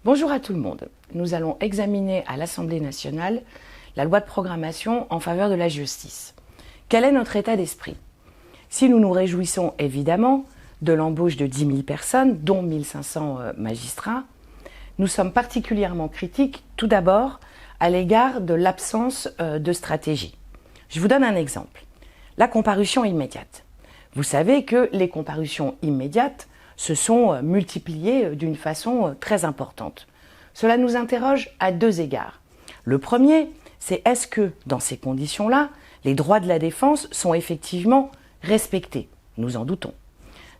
Bonjour à tout le monde. Nous allons examiner à l'Assemblée nationale la loi de programmation en faveur de la justice. Quel est notre état d'esprit? Si nous nous réjouissons évidemment de l'embauche de 10 000 personnes, dont 1 500 magistrats, nous sommes particulièrement critiques tout d'abord à l'égard de l'absence de stratégie. Je vous donne un exemple. La comparution immédiate. Vous savez que les comparutions immédiates se sont multipliées d'une façon très importante. Cela nous interroge à deux égards. Le premier, c'est est-ce que, dans ces conditions-là, les droits de la défense sont effectivement respectés? Nous en doutons.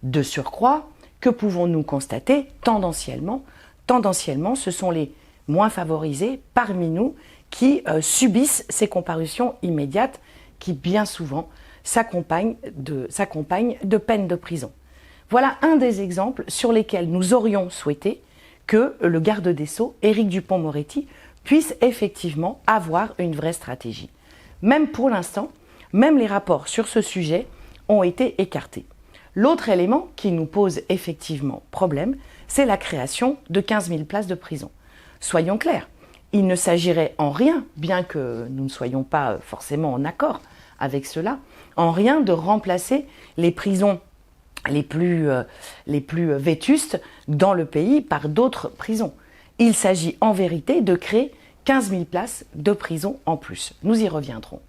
De surcroît, que pouvons-nous constater tendanciellement? Tendanciellement, ce sont les moins favorisés parmi nous qui subissent ces comparutions immédiates qui, bien souvent, s'accompagnent de peines de prison. Voilà un des exemples sur lesquels nous aurions souhaité que le garde des Sceaux, Éric Dupond-Moretti, puisse effectivement avoir une vraie stratégie. Même pour l'instant, même les rapports sur ce sujet ont été écartés. L'autre élément qui nous pose effectivement problème, c'est la création de 15 000 places de prison. Soyons clairs, il ne s'agirait en rien, bien que nous ne soyons pas forcément en accord avec cela, en rien de remplacer les prisons les plus vétustes dans le pays par d'autres prisons. Il s'agit en vérité de créer 15 000 places de prison en plus. Nous y reviendrons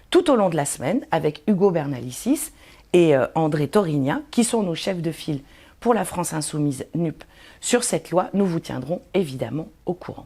tout au long de la semaine avec Hugo Bernalicis et André Torigna, qui sont nos chefs de file pour la France Insoumise NUP. Sur cette loi, nous vous tiendrons évidemment au courant.